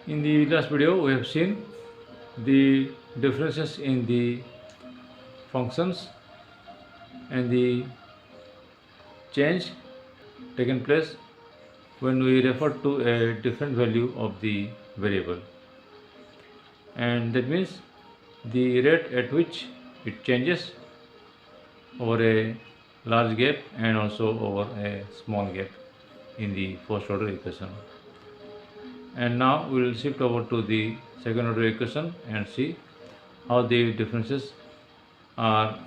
In the last video, we have seen the differences in the functions and the change taken place when we refer to a different value of the variable, and that means the rate at which it changes over a large gap and also over a small gap in the first order equation. And now we will shift over to the second order equation and see how the differences are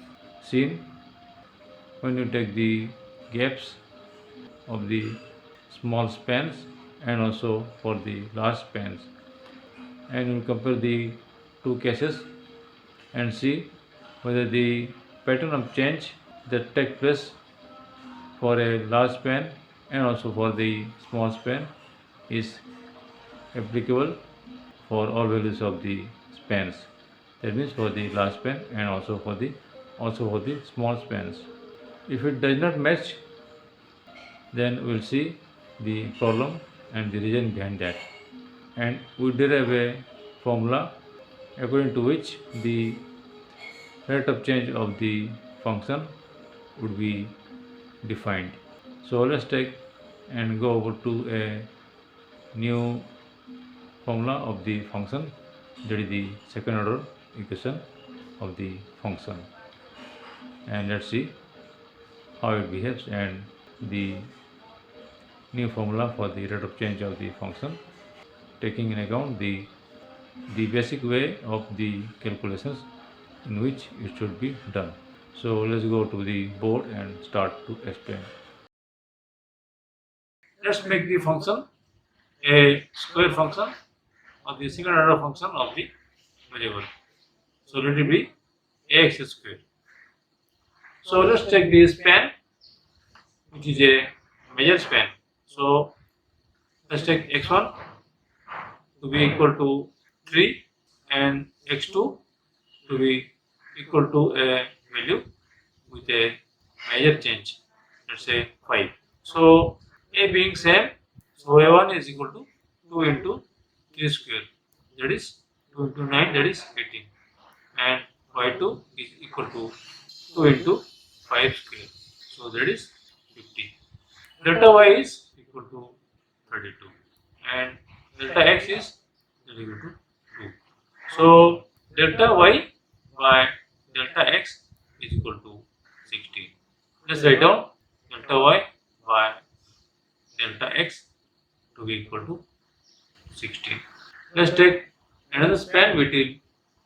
seen when you take the gaps of the small spans and also for the large spans, and you will compare the two cases and see whether the pattern of change that takes place for a large span and also for the small span is applicable for all values of the spans. That means for the large span and also for the small spans. If it does not match, then we will see the problem and the reason behind that, and we derive a formula according to which the rate of change of the function would be defined. So let's take and go over to a new formula of the function, that is the second order equation of the function, and let's see how it behaves and the new formula for the rate of change of the function, taking in account the basic way of the calculations in which it should be done. So let's go to the board and start to explain. Let's make the function a square function of the second order function of the variable. So let it be ax square. So let's take the span, which is a major span. So let's take x1 to be equal to 3 and x2 to be equal to a value with a major change, let's say 5. So a being same, so a1 is equal to 2 into 3 square, that is 2 into 9, that is 18, and y2 is equal to 2 into 5 square, so that is 50. Delta y is equal to 32 and delta x is equal to 2. So delta y by delta x is equal to 16. Let's write down delta y by delta x to be equal to 16. Let's take another span between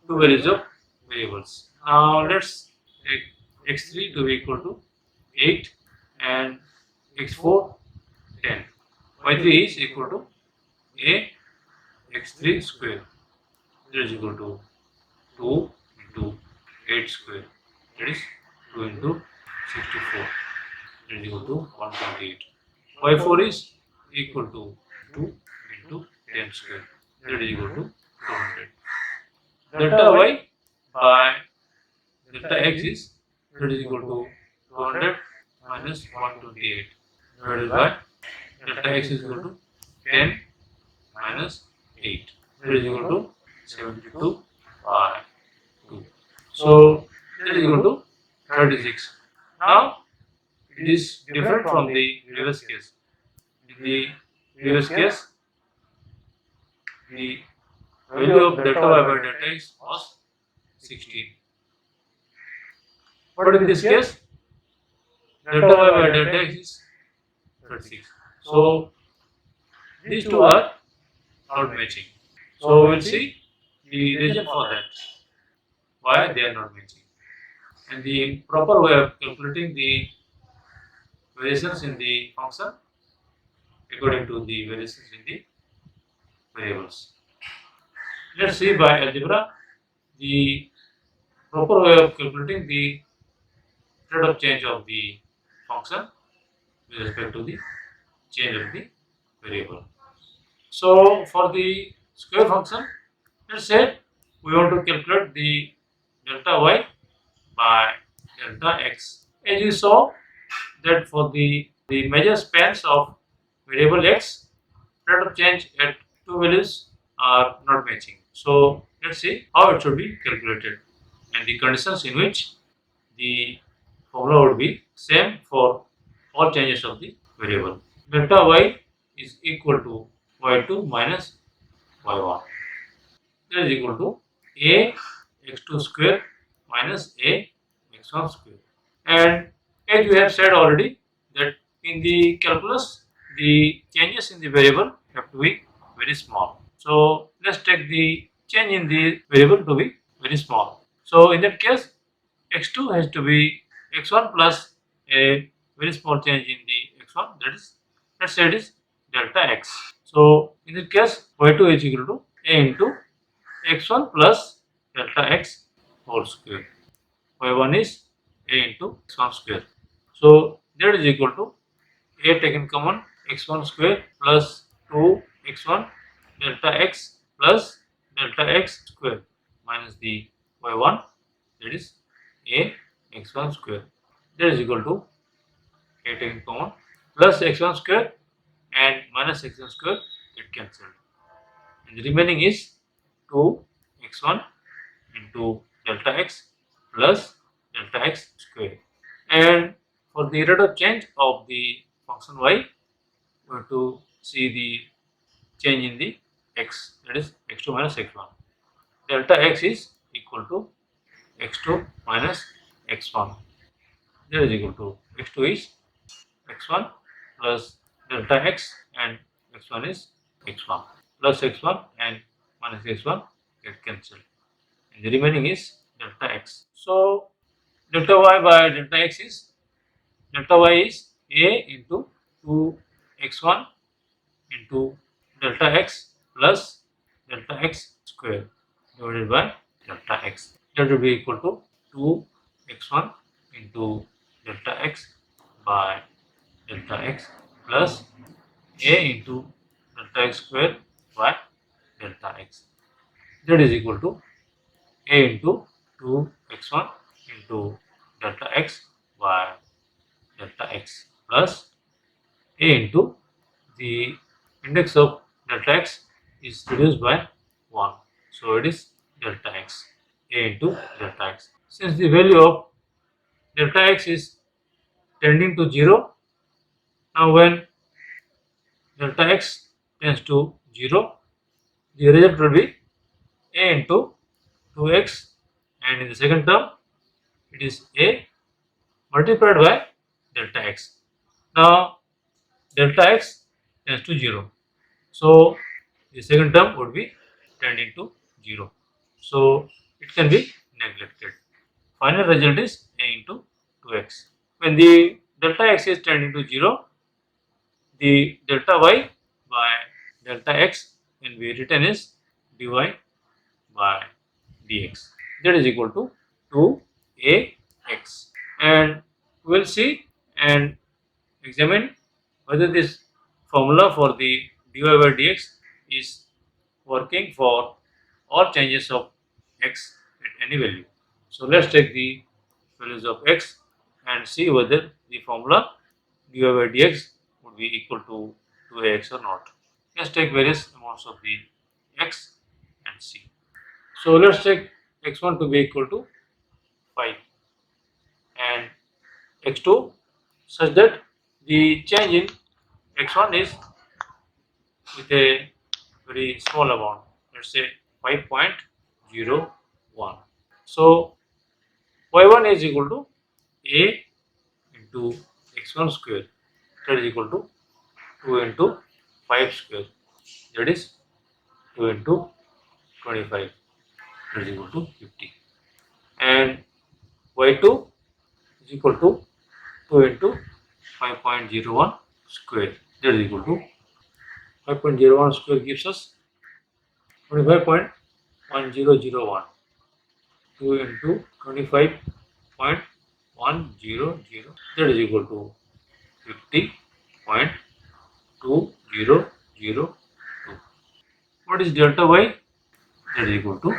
two values of variables. Now let's take x3 to be equal to 8 and x4 10. y3 is equal to a x3 square, that is equal to 2 into 8 square, that is 2 into 64, that is equal to 128. y4 is equal to 2 into 10 square, that is equal to 200. Delta y by delta x is, that is equal to 200 minus 128 divided by delta x is equal to 10 minus 8, that is equal to 72 by 2. So that is equal to 36. Now it is different from the previous case. In the previous case, the value of delta y by delta x was 16. But in this case, delta y by delta x is 36. So these two are not matching. So we will see the reason for that, why they are not matching, and the proper way of calculating the variations in the function according to the variations in the variables. Let's see by algebra the proper way of calculating the rate of change of the function with respect to the change of the variable. So for the square function, let's say we want to calculate the delta y by delta x. As you saw that for the major spans of variable x, rate of change at two values are not matching. So let's see how it should be calculated and the conditions in which the formula would be same for all changes of the variable. Delta y is equal to y2 minus y1. That is equal to a x2 square minus a x1 square. And as we have said already that in the calculus the changes in the variable have to be very small. So let's take the change in the variable to be very small. So in that case x2 has to be x1 plus a very small change in the x1, that is, let's say it is delta x. So in this case y2 is equal to a into x1 plus delta x whole square. Y1 is a into x1 square. So that is equal to a taken common x1 square plus 2x1 delta x plus delta x square minus the y1, that is a x1 square. That is equal to a taken common plus x1 square and minus x1 square get cancelled. And the remaining is 2x1 into delta x plus delta x square. And for the rate of change of the function y, we have to see the change in the x, that is x2 minus x1. Delta x is equal to x2 minus x1. That is equal to x2 is x1 plus delta x and x1 is x1 plus x1 and minus x1 get cancelled. And the remaining is delta x. So delta y by delta x is delta y is a into 2x1 into delta x plus delta x square divided by delta x. That will be equal to 2x1 into delta x by delta x plus a into delta x square by delta x. That is equal to a into 2x1 into delta x by delta x plus a into the index of delta x is reduced by 1. So it is delta x, a into delta x. Since the value of delta x is tending to 0, now when delta x tends to 0, the result will be a into 2x, and in the second term it is a multiplied by delta x. Now delta x tends to 0. So the second term would be tending to 0. So it can be neglected. Final result is a into 2x. When the delta x is tending to 0, the delta y by delta x can be written as dy by dx. That is equal to 2ax. And we will see and examine whether this formula for the dy by dx is working for all changes of x at any value. So let's take the values of x and see whether the formula dy by dx would be equal to 2ax or not. Let's take various amounts of the x and see. So let's take x1 to be equal to 5 and x2 such that the change in x1 is with a very small amount, let's say 5.01. So y1 is equal to a into x1 square, that is equal to 2 into 5 square, that is 2 into 25, that is equal to 50. And y2 is equal to 2 into 5.01 square, that is equal to 5.01 square gives us 25.1001. 2 into 25.100, that is equal to 50.2002. What is delta y? That is equal to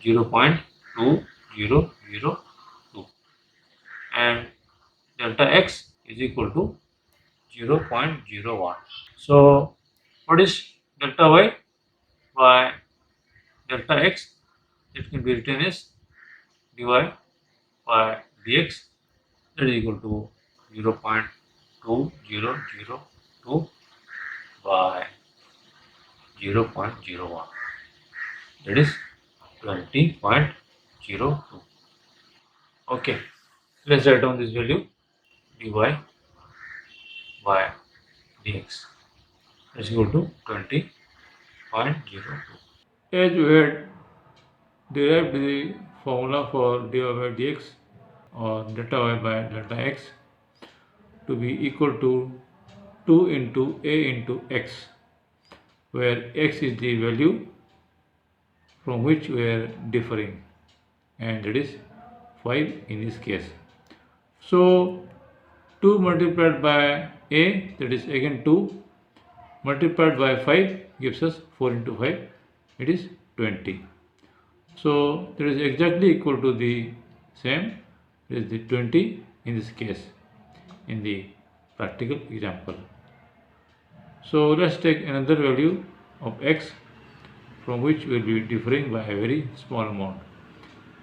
0.2002 and delta x is equal to 0.01. So what is delta y? by delta x, that can be written as dy by dx, that is equal to 0.2002 by 0.01, that is 20.02. Okay, let's write down this value dy by dx is equal to 20.02. As we had derived the formula for dy by dx or delta y by delta x to be equal to 2 into a into x, where x is the value from which we are differing, and that is 5 in this case. So 2 multiplied by a, that is again 2, multiplied by 5 gives us 4 into 5, it is 20. So that is exactly equal to the same, it is the 20 in this case in the practical example. So let's take another value of x from which we will be differing by a very small amount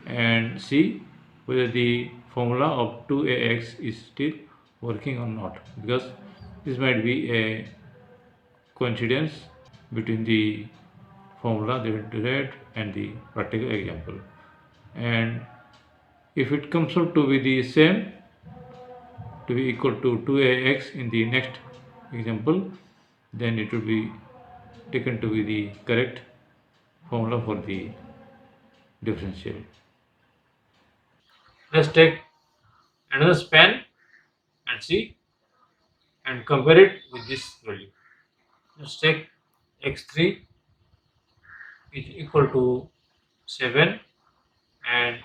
and see whether the formula of 2ax is still working or not, because this might be a coincidence between the formula that we derived and the practical example. And if it comes out to be the same, to be equal to 2ax in the next example, then it will be taken to be the correct formula for the differential. Let's take another span and see and compare it with this value. Let's take x3 is equal to 7 and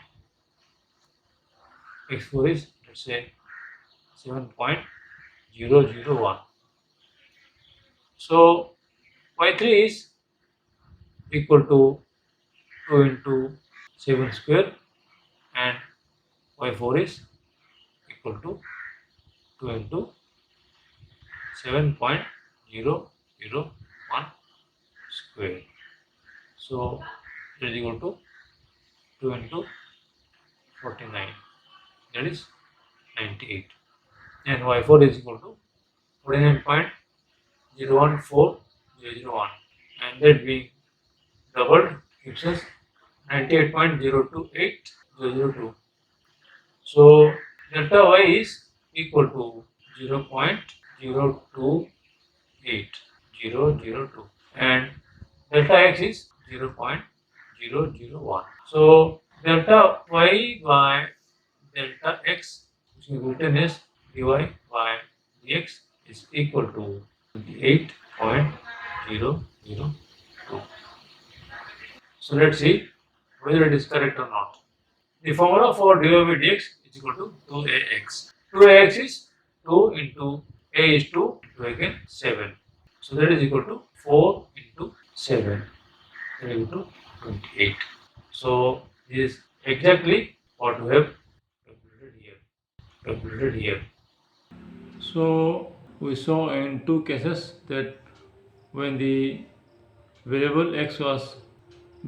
x4 is, let's say, 7.001. So y3 is equal to 2 into 7 square and y4 is equal to 2 into 7.001 square. So it is equal to 2 into 49, that is 98, and y4 is equal to 49.014001, and that being doubled gives us 98.028002. So delta y is equal to 0.028002 and delta x is 0.001. So delta y by delta x, which is written as dy by dx, is equal to 28.002. So let's see whether it is correct or not. The formula for dy by dx is equal to 2ax. 2ax is 2 into a is 2 into again 7. So that is equal to 4 into 7. That is equal to 28. So this is exactly what we have calculated here. So we saw in two cases that when the variable x was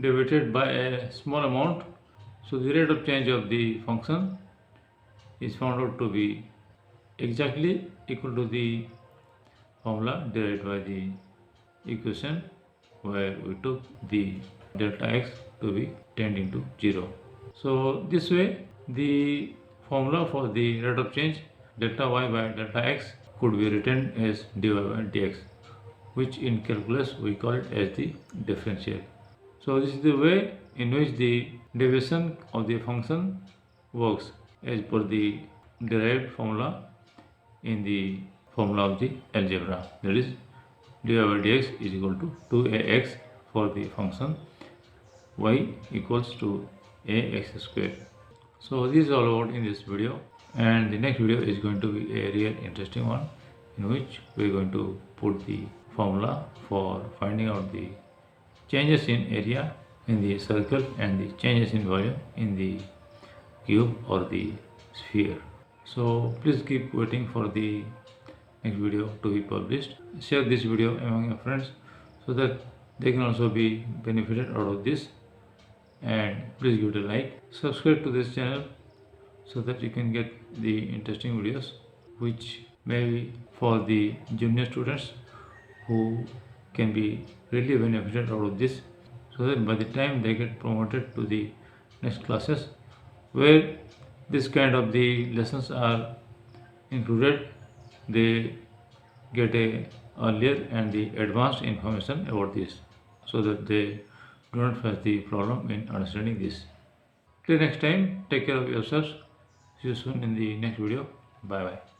divided by a small amount, so the rate of change of the function is found out to be exactly equal to the formula derived by the equation where we took the delta x to be tending to 0. So this way the formula for the rate of change delta y by delta x could be written as dy by dx, which in calculus we call it as the differential. So this is the way in which the derivation of the function works as per the derived formula in the formula of the algebra, that is dy by dx is equal to 2ax for the function y equals to ax square. So this is all about in this video, and the next video is going to be a real interesting one in which we are going to put the formula for finding out the changes in area in the circle and the changes in volume in the cube or the sphere. So please keep waiting for the next video to be published. Share this video among your friends so that they can also be benefited out of this. And please give it a like, subscribe to this channel so that you can get the interesting videos which may be for the junior students who can be really benefited out of this, so that by the time they get promoted to the next classes where this kind of the lessons are included, they get a earlier and the advanced information about this, so that they do not face the problem in understanding this. Till next time, take care of yourselves. See you soon in the next video. Bye bye.